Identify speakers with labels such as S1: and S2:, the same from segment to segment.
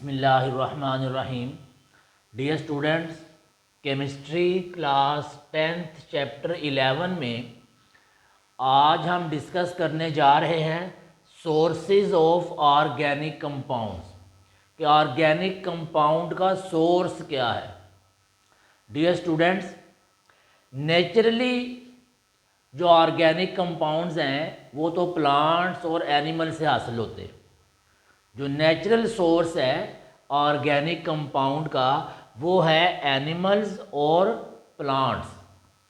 S1: बिस्मिल्लाहिर्रहमानिर्रहीम। Dear students, chemistry class 10th chapter 11 में आज हम डिस्कस करने जा रहे हैं सोर्सेज ऑफ ऑर्गेनिक कंपाउंड्स कि ऑर्गेनिक कंपाउंड का सोर्स क्या है। डियर स्टूडेंट्स, नेचुरली जो ऑर्गेनिक कंपाउंड्स हैं वो तो प्लांट्स और एनिमल से हासिल होते हैं। जो नेचुरल सोर्स है ऑर्गेनिक कंपाउंड का वो है एनिमल्स और प्लांट्स।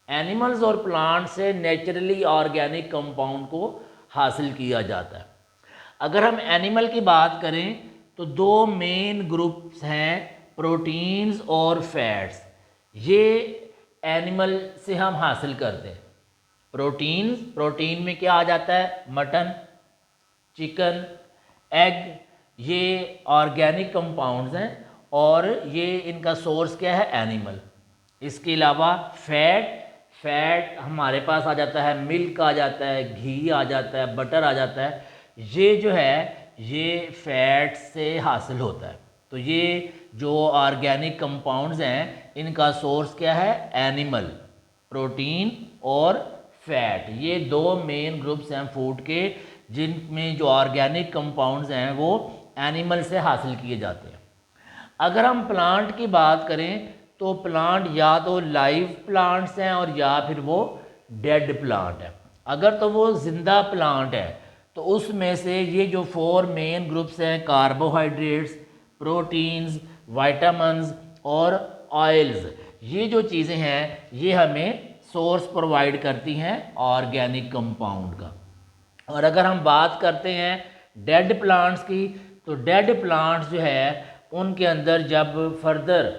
S1: एनिमल्स और प्लांट्स से नेचुरली ऑर्गेनिक कंपाउंड को हासिल किया जाता है। अगर हम एनिमल की बात करें तो दो मेन ग्रुप्स हैं, प्रोटीन्स और फैट्स। ये एनिमल से हम हासिल करते हैं। प्रोटीन में क्या आ जाता है? मटन, चिकन, एग, ये ऑर्गेनिक कंपाउंड्स हैं और ये इनका सोर्स क्या है? एनिमल। इसके अलावा फैट हमारे पास आ जाता है, मिल्क आ जाता है, घी आ जाता है, बटर आ जाता है। ये जो है ये फैट से हासिल होता है। तो ये जो ऑर्गेनिक कंपाउंड्स हैं इनका सोर्स क्या है? एनिमल, प्रोटीन और फैट। ये दो मेन ग्रुप्स हैं फूड के जिनमें जो ऑर्गेनिक कंपाउंड्स हैं वो एनिमल से हासिल किए जाते हैं। अगर हम प्लांट की बात करें तो प्लांट या तो लाइव प्लांट्स हैं और या फिर वो डेड प्लांट है। अगर तो वो जिंदा प्लांट है तो उसमें से ये जो 4 मेन ग्रुप्स हैं, कार्बोहाइड्रेट्स, प्रोटीन्स, विटामिन्स और ऑयल्स, ये जो चीज़ें हैं ये हमें सोर्स प्रोवाइड करती हैं ऑर्गेनिक कंपाउंड का। और अगर हम बात करते हैं डेड प्लांट्स की तो डेड प्लांट्स जो है उनके अंदर जब फर्दर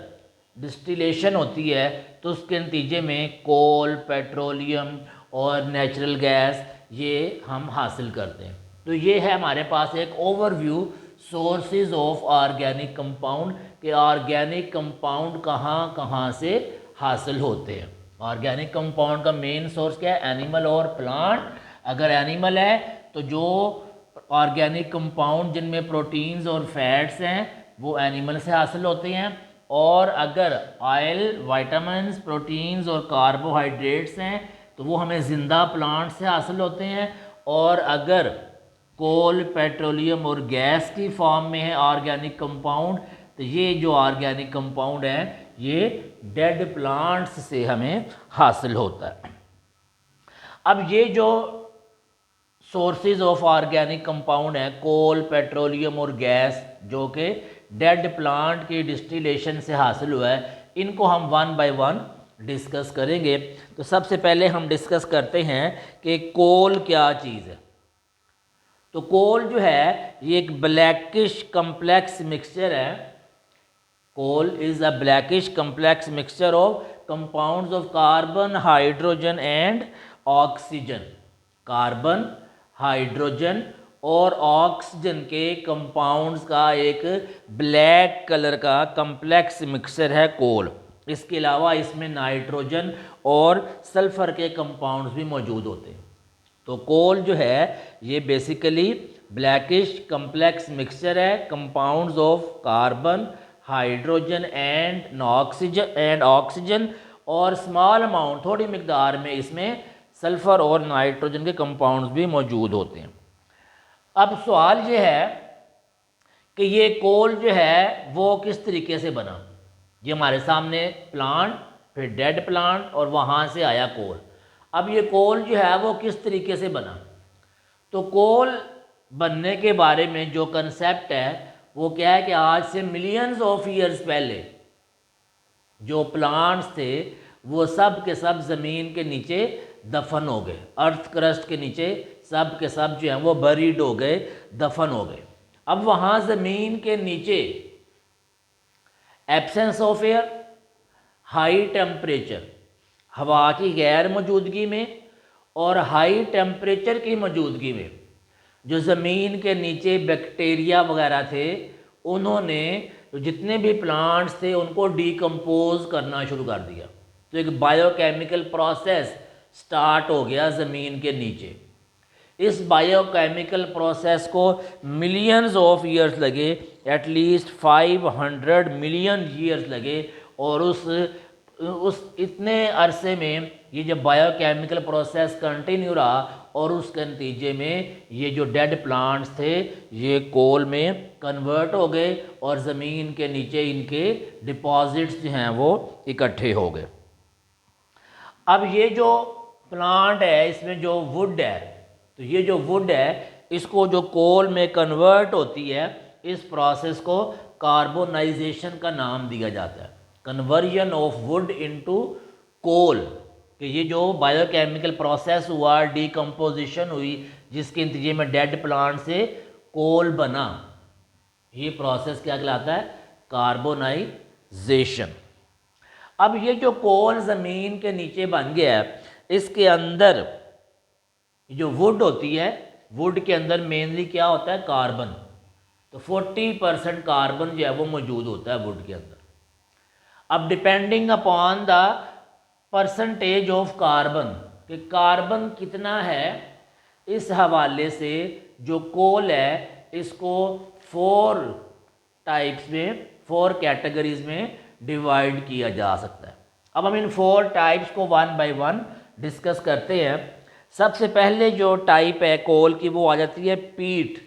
S1: डिस्टिलेशन होती है तो उसके नतीजे में कोल, पेट्रोलियम और नेचुरल गैस ये हम हासिल करते हैं। तो ये है हमारे पास एक overview sources of organic compound कि ऑर्गेनिक कंपाउंड कहाँ कहाँ से हासिल होते हैं। ऑर्गेनिक कंपाउंड का मेन सोर्स क्या है? एनिमल और प्लांट। अगर एनिमल है तो जो ऑर्गेनिक कंपाउंड जिनमें प्रोटीन्स और फैट्स हैं वो एनिमल से हासिल होते हैं। और अगर ऑयल, विटामिन्स, प्रोटीन्स और कार्बोहाइड्रेट्स हैं तो वो हमें ज़िंदा प्लांट से हासिल होते हैं। और अगर कोल, पेट्रोलियम और गैस की फॉर्म में है ऑर्गेनिक कंपाउंड तो ये जो ऑर्गेनिक कंपाउंड है ये डेड प्लांट्स से हमें हासिल होता है। अब ये जो सोर्सेज ऑफ ऑर्गेनिक कंपाउंड है कोल, पेट्रोलियम और गैस जो कि डेड प्लांट की डिस्टिलेशन से हासिल हुआ है, इनको हम वन बाय वन डिस्कस करेंगे। तो सबसे पहले हम डिस्कस करते हैं कि कोल क्या चीज़ है। तो कोल जो है ये एक ब्लैकिश कम्प्लेक्स मिक्सचर है। Coal is a blackish complex mixture of compounds of carbon, hydrogen and oxygen. Carbon, hydrogen और ऑक्सीजन के कंपाउंड्स का एक ब्लैक कलर का कम्प्लेक्स मिक्सचर है कोल। इसके अलावा इसमें नाइट्रोजन और सल्फर के कंपाउंड्स भी मौजूद होते हैं। तो कोल जो है ये बेसिकली ब्लैकिश कम्प्लेक्स मिक्सचर है compounds of carbon, hydrogen and oxygen और स्मॉल अमाउंट, थोड़ी मिकदार में इसमें सल्फर और नाइट्रोजन के कंपाउंड्स भी मौजूद होते हैं। अब सवाल ये है कि ये कोल जो है वो किस तरीके से बना। ये हमारे सामने प्लांट, फिर डेड प्लांट और वहाँ से आया कोल। अब ये कोल जो है वो किस तरीके से बना। तो कोल बनने के बारे में जो कंसेप्ट है वो क्या है कि आज से मिलियंस ऑफ ईयर्स पहले जो प्लांट्स थे वो सब के सब ज़मीन के नीचे दफन हो गए। अर्थ क्रस्ट के नीचे सब के सब जो हैं वो बरीड हो गए, दफन हो गए। अब वहाँ ज़मीन के नीचे absence of air, high temperature, हवा की गैर मौजूदगी में और हाई टेम्परेचर की मौजूदगी में जो ज़मीन के नीचे बैक्टीरिया वगैरह थे उन्होंने तो जितने भी प्लांट्स थे उनको डिकम्पोज करना शुरू कर दिया। तो एक बायोकेमिकल प्रोसेस स्टार्ट हो गया ज़मीन के नीचे। इस बायोकेमिकल प्रोसेस को मिलियंस ऑफ ईयर्स लगे एटलीस्ट 500 मिलियन ईयर्स लगे और उस इतने अरसे में ये जब बायोकेमिकल प्रोसेस कंटिन्यू रहा और उसके नतीजे में ये जो डेड प्लांट्स थे ये कोल में कन्वर्ट हो गए और ज़मीन के नीचे इनके डिपॉजिट्स जो हैं वो इकट्ठे हो गए। अब ये जो प्लांट है इसमें जो वुड है, तो ये जो वुड है इसको जो कोल में कन्वर्ट होती है इस प्रोसेस को कार्बोनाइजेशन का नाम दिया जाता है। Conversion of wood into coal, कि ये जो बायोकेमिकल प्रोसेस हुआ, डिकम्पोजिशन हुई, जिसके नतीजे में डेड प्लांट से कोल बना, ये प्रोसेस क्या कहलाता है? कार्बोनाइजेशन। अब ये जो कोल ज़मीन के नीचे बन गया है इसके अंदर जो वुड होती है, वुड के अंदर मेनली क्या होता है? कार्बन। तो 40% कार्बन जो है वो मौजूद होता है वुड के अंदर। अब depending upon the percentage of carbon, कि कार्बन कितना है, इस हवाले से जो कोल है इसको 4 टाइप्स में, 4 कैटेगरीज में डिवाइड किया जा सकता है। अब हम इन 4 टाइप्स को वन बाय वन डिस्कस करते हैं। सबसे पहले जो टाइप है कोल की वो आ जाती है पीट।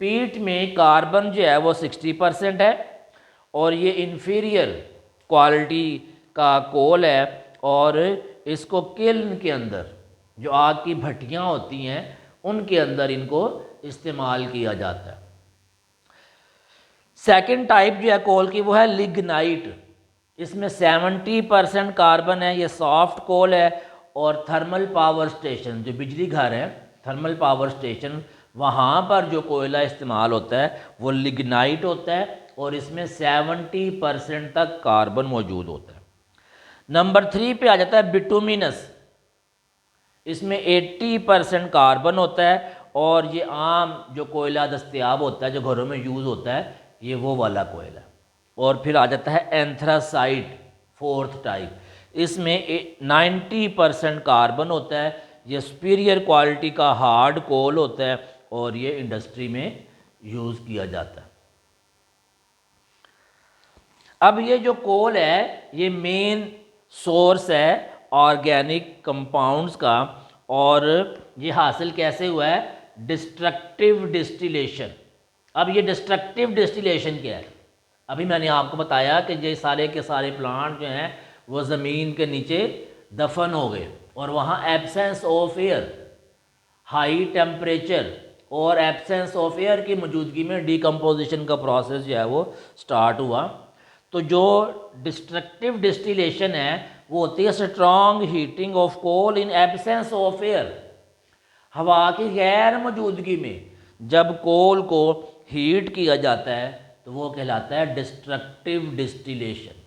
S1: पीट में कार्बन जो है वो 60% है और ये इन्फीरियर क्वालिटी का कोल है और इसको किल्न के अंदर, जो आग की भट्टियाँ होती हैं उनके अंदर इनको इस्तेमाल किया जाता है। सेकंड टाइप जो है कोल की वो है लिग्नाइट। इसमें 70% कार्बन है, ये सॉफ्ट कोल है और थर्मल पावर स्टेशन, जो बिजली घर है, थर्मल पावर स्टेशन, वहाँ पर जो कोयला इस्तेमाल होता है वो लिग्नाइट होता है और इसमें 70% तक कार्बन मौजूद होता है। नंबर 3 पे आ जाता है बिटुमिनस। इसमें 80% कार्बन होता है और ये आम जो कोयला दस्तयाब होता है, जो घरों में यूज़ होता है, ये वो वाला कोयला। और फिर आ जाता है एंथ्रासाइट, 4th टाइप। इसमें 90% कार्बन होता है, ये सुपीरियर क्वालिटी का हार्ड कोल होता है और ये इंडस्ट्री में यूज़ किया जाता है। अब ये जो कोल है ये मेन सोर्स है ऑर्गेनिक कंपाउंड्स का, और ये हासिल कैसे हुआ है? Destructive distillation. अब ये डिस्ट्रक्टिव डिस्टिलेशन क्या है? अभी मैंने आपको बताया कि ये सारे के सारे प्लांट जो हैं वो ज़मीन के नीचे दफन हो गए और वहाँ absence of air, high temperature और एब्सेंस ऑफ एयर की मौजूदगी में डिकम्पोजिशन का प्रोसेस जो है वो स्टार्ट हुआ। तो जो डिस्ट्रक्टिव डिस्टिलेशन है वो होती है strong heating of coal in absence of air. हवा की गैर मौजूदगी में जब कोल को हीट किया जाता है तो वो कहलाता है destructive distillation.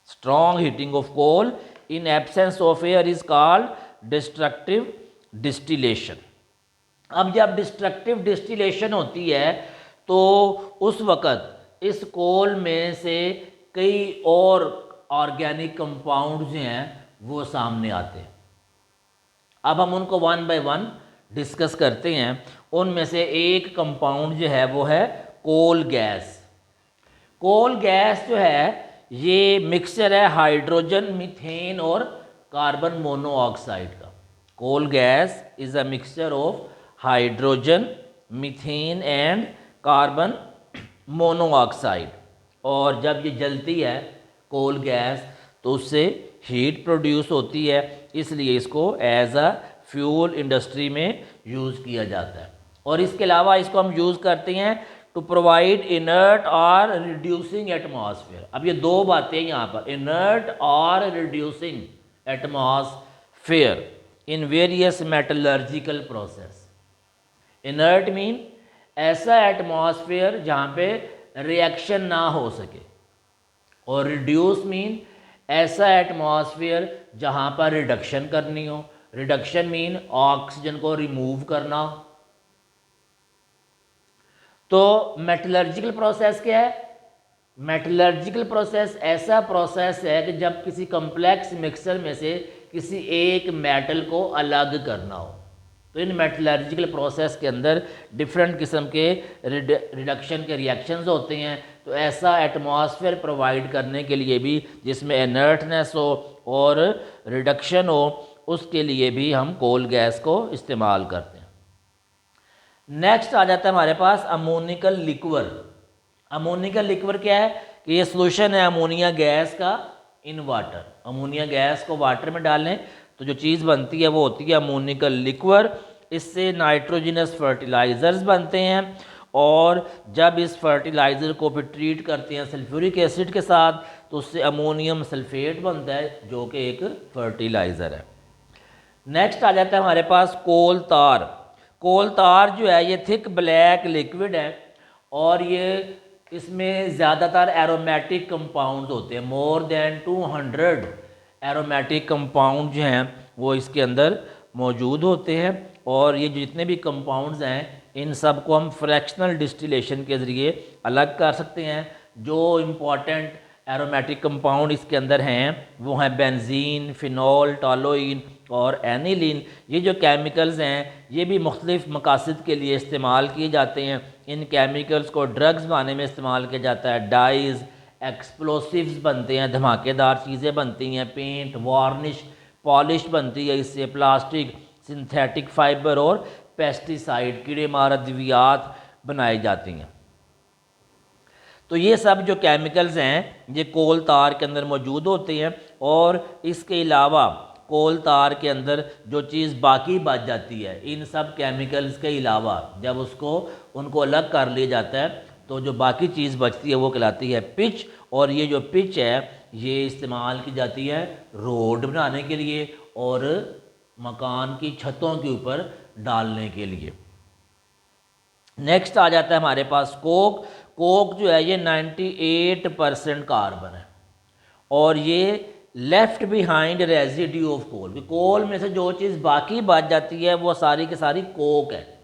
S1: Strong heating of coal in absence of air is called destructive distillation. अब जब डिस्ट्रक्टिव डिस्टिलेशन होती है तो उस वक़्त इस कोल में से कई और ऑर्गेनिक कंपाउंड्स जो हैं वो सामने आते हैं। अब हम उनको वन बाय वन डिस्कस करते हैं। उनमें से एक कंपाउंड जो है वो है कोल गैस। कोल गैस जो है ये मिक्सचर है हाइड्रोजन, मीथेन और कार्बन मोनोऑक्साइड का। Coal gas is a mixture of hydrogen, methane and carbon monoxide. और जब ये जलती है कोल गैस तो उससे हीट प्रोड्यूस होती है, इसलिए इसको एज अ फ्यूल इंडस्ट्री में यूज़ किया जाता है। और इसके अलावा इसको हम यूज़ करते हैं टू प्रोवाइड इनर्ट और रिड्यूसिंग एटमॉस्फेयर। अब ये दो बातें यहाँ पर, इनर्ट और reducing atmosphere in various metallurgical process. Inert mean ऐसा एटमॉस्फेयर जहाँ पे रिएक्शन ना हो सके, और रिड्यूस मीन ऐसा एटमॉस्फेयर जहाँ पर रिडक्शन करनी हो। रिडक्शन मीन ऑक्सीजन को रिमूव करना। तो मेटलर्जिकल प्रोसेस क्या है? मेटलर्जिकल प्रोसेस ऐसा प्रोसेस है कि जब किसी कम्प्लेक्स मिक्सचर में से किसी एक मेटल को अलग करना हो। तो इन मेटलर्जिकल प्रोसेस के अंदर डिफरेंट किस्म के रिडक्शन के रिएक्शंस होते हैं। तो ऐसा एटमॉस्फेयर प्रोवाइड करने के लिए भी जिसमें इनर्टनेस हो और रिडक्शन हो, उसके लिए भी हम कोल गैस को इस्तेमाल करते हैं। नेक्स्ट आ जाता है हमारे पास अमोनिकल लिक्वर। अमोनिकल लिक्वर क्या है कि ये सोल्यूशन है अमोनिया गैस का इन वाटर। अमोनिया गैस को वाटर में डालें तो जो चीज़ बनती है वो होती है अमोनिकल लिक्वर। इससे नाइट्रोजनस फर्टिलाइज़र्स बनते हैं और जब इस फर्टिलाइज़र को फिर ट्रीट करते हैं सल्फ्यूरिक एसिड के साथ तो उससे अमोनियम सल्फेट बनता है जो कि एक फर्टिलाइज़र है। नेक्स्ट आ जाता है हमारे पास कोल तार। कोल तार जो है ये थिक ब्लैक लिक्विड है और ये इसमें ज़्यादातर एरोमेटिक कंपाउंड्स होते हैं। मोर देन 200 एरोमेटिक कंपाउंड जो हैं वो इसके अंदर मौजूद होते हैं और ये जितने भी कंपाउंड्स हैं इन सब को हम फ्रैक्शनल डिस्टिलेशन के ज़रिए अलग कर सकते हैं। जो इम्पॉर्टेंट एरोमेटिक कंपाउंड इसके अंदर हैं वो हैं बेंजीन, फिनॉल, टॉलोइन और एनिलीन। ये जो केमिकल्स हैं ये भी मुख्तलिफ़ मकासद के लिए इस्तेमाल किए जाते हैं। इन केमिकल्स को ड्रग्स बनाने में इस्तेमाल किया जाता है। डाइज़, एक्सप्लोसिव्स बनते हैं, धमाकेदार चीज़ें बनती हैं, पेंट, वार्निश, पॉलिश बनती है इससे, प्लास्टिक, सिंथेटिक फाइबर और पेस्टिसाइड, कीड़े मार अद्वियात बनाई जाती हैं। तो ये सब जो केमिकल्स हैं ये कोल तार के अंदर मौजूद होते हैं और इसके अलावा कोल तार के अंदर जो चीज़ बाकी बच जाती है इन सब केमिकल्स के अलावा जब उनको अलग कर लिया जाता है तो जो बाकी चीज़ बचती है वो कहलाती है पिच। और ये जो पिच है ये इस्तेमाल की जाती है रोड बनाने के लिए और मकान की छतों के ऊपर डालने के लिए। नेक्स्ट आ जाता है हमारे पास कोक। कोक जो है ये 98% कार्बन है और ये left behind residue of coal. Coal में से जो चीज़ बाकी बच जाती है वो सारी की सारी कोक है।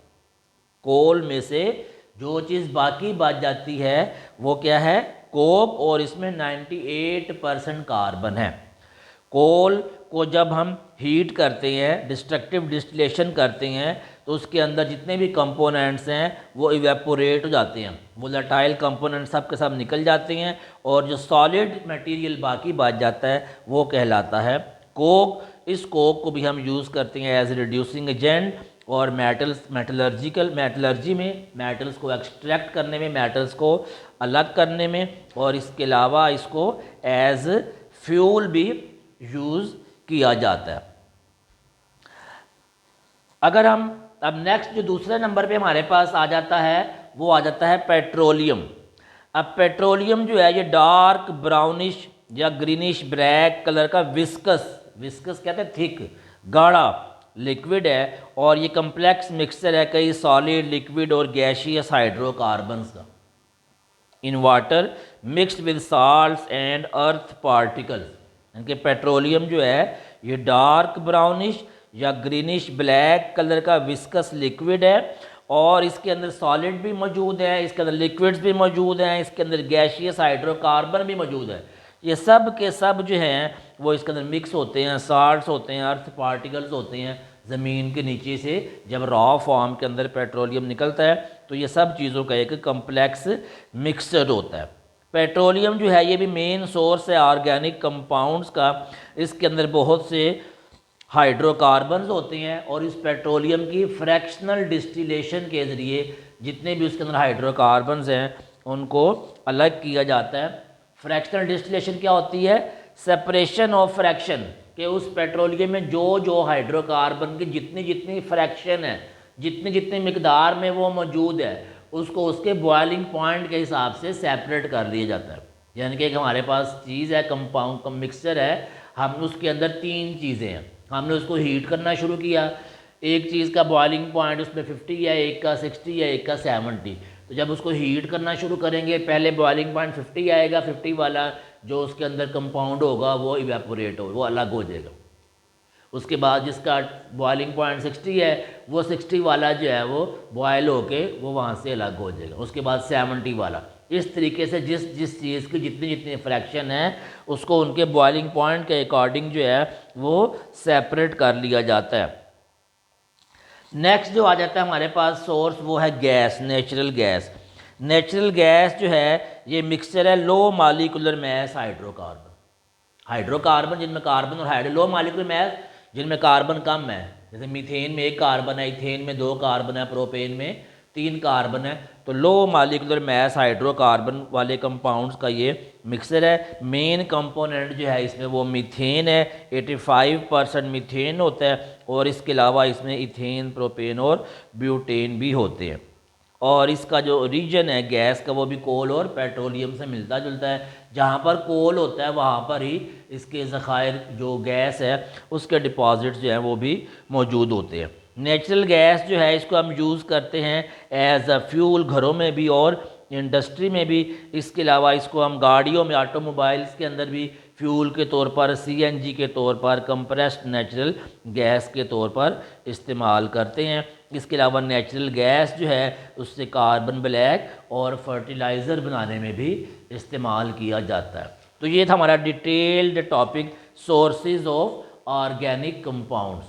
S1: कोल में से जो चीज़ बाकी बच जाती है वो क्या है? कोक। और इसमें 98% कार्बन है। कोल को जब हम हीट करते हैं, डिस्ट्रक्टिव डिस्टिलेशन करते हैं तो उसके अंदर जितने भी कंपोनेंट्स हैं वो इवेपोरेट हो जाते हैं, वोलेटाइल कंपोनेंट सब के सब निकल जाते हैं और जो सॉलिड मटेरियल बाकी बच जाता है वो कहलाता है कोक। इस कोक को भी हम यूज़ करते हैं एज रिड्यूसिंग एजेंट और मेटलर्जी में मेटल्स को एक्सट्रैक्ट करने में, मेटल्स को अलग करने में, और इसके अलावा इसको एज फ्यूल भी यूज़ किया जाता है। अगर हम अब नेक्स्ट जो दूसरे नंबर पे हमारे पास आ जाता है वो आ जाता है पेट्रोलियम। अब पेट्रोलियम जो है ये डार्क ब्राउनिश या ग्रीनिश ब्लैक कलर का विस्कस कहते हैं, थिक गाढ़ा लिक्विड है और ये कम्प्लेक्स मिक्सचर है कई सॉलिड, लिक्विड और गैसियस हाइड्रोकार्बन्स का in water mixed with salts and earth particles. इनके पेट्रोलियम जो है ये डार्क ब्राउनिश या ग्रीनिश ब्लैक कलर का विस्कस लिक्विड है और इसके अंदर सॉलिड भी मौजूद है, इसके अंदर लिक्विड्स भी मौजूद हैं, इसके अंदर गैसियस हाइड्रोकार्बन भी मौजूद है। ये सब के सब जो हैं वो इसके अंदर मिक्स होते हैं, साल्ट्स होते हैं, अर्थ पार्टिकल्स होते हैं। ज़मीन के नीचे से जब रॉ फॉर्म के अंदर पेट्रोलियम निकलता है तो ये सब चीज़ों का एक कम्प्लेक्स मिक्सचर होता है। पेट्रोलियम जो है ये भी मेन सोर्स है ऑर्गेनिक कंपाउंड्स का। इसके अंदर बहुत से हाइड्रोकार्बन्स होते हैं और इस पेट्रोलियम की फ्रैक्शनल डिस्टिलेशन के ज़रिए जितने भी उसके अंदर हाइड्रोकार्बन्स हैं उनको अलग किया जाता है। फ्रैक्शनल डिस्टिलेशन क्या होती है? सेपरेशन ऑफ फ्रैक्शन कि उस पेट्रोलियम में जो हाइड्रोकार्बन की जितनी फ्रैक्शन है, जितनी मिकदार में वो मौजूद है, उसको उसके बॉइलिंग पॉइंट के हिसाब से सेपरेट कर लिया जाता है। यानी कि हमारे पास चीज़ है, कंपाउंड का मिक्सचर है, हम उसके अंदर 3 चीज़ें हैं, हमने उसको हीट करना शुरू किया। एक चीज़ का बॉइलिंग पॉइंट उसमें 50 है, एक का 60 है, एक का 70। तो जब उसको हीट करना शुरू करेंगे पहले बॉइलिंग पॉइंट 50 आएगा, 50 वाला जो उसके अंदर कंपाउंड होगा वो इवेपोरेट हो, वो अलग हो जाएगा। उसके बाद जिसका बॉइलिंग पॉइंट 60 है वो 60 वाला जो है वो बॉयल होके वो वहाँ से अलग हो जाएगा। उसके बाद 70 वाला। इस तरीके से जिस चीज़ की जितनी फ्रैक्शन है उसको उनके बॉइलिंग पॉइंट के अकॉर्डिंग जो है वो सेपरेट कर लिया जाता है। नेक्स्ट जो आ जाता है हमारे पास सोर्स, वो है gas, natural gas. Natural gas जो है ये मिक्सचर है लो मालिकुलर मैस हाइड्रोकार्बन। हाइड्रोकार्बन जिनमें कार्बन और हाइड्रो, लो मालिकुलर मैस जिनमें कार्बन कम है, जैसे मीथेन में 1 कार्बन है, इथेन में 2 कार्बन है, प्रोपेन में 3 कार्बन है। तो लो मालिकुलर मैस हाइड्रोकार्बन वाले कंपाउंड्स का ये मिक्सर है। मेन कंपोनेंट जो है इसमें वो मीथेन है, 85% मीथेन होता है, और इसके अलावा इसमें इथेन, प्रोपेन और ब्यूटेन भी होते हैं। और इसका जो रीजन है गैस का वो भी कोल और पेट्रोलियम से मिलता जुलता है। जहाँ पर कोल होता है वहाँ पर ही इसके ज़खायर जो गैस है उसके डिपॉजिट्स जो हैं वो भी मौजूद होते हैं। नेचुरल गैस जो है इसको हम यूज़ करते हैं एज अ फ्यूल घरों में भी और इंडस्ट्री में भी। इसके अलावा इसको हम गाड़ियों में, ऑटोमोबाइल्स के अंदर भी फ्यूल के तौर पर, सीएनजी के तौर पर, कंप्रेस्ड नेचुरल गैस के तौर पर इस्तेमाल करते हैं। इसके अलावा नेचुरल गैस जो है उससे कार्बन ब्लैक और फर्टिलाइज़र बनाने में भी इस्तेमाल किया जाता है। तो ये था हमारा detailed topic sources of organic compounds.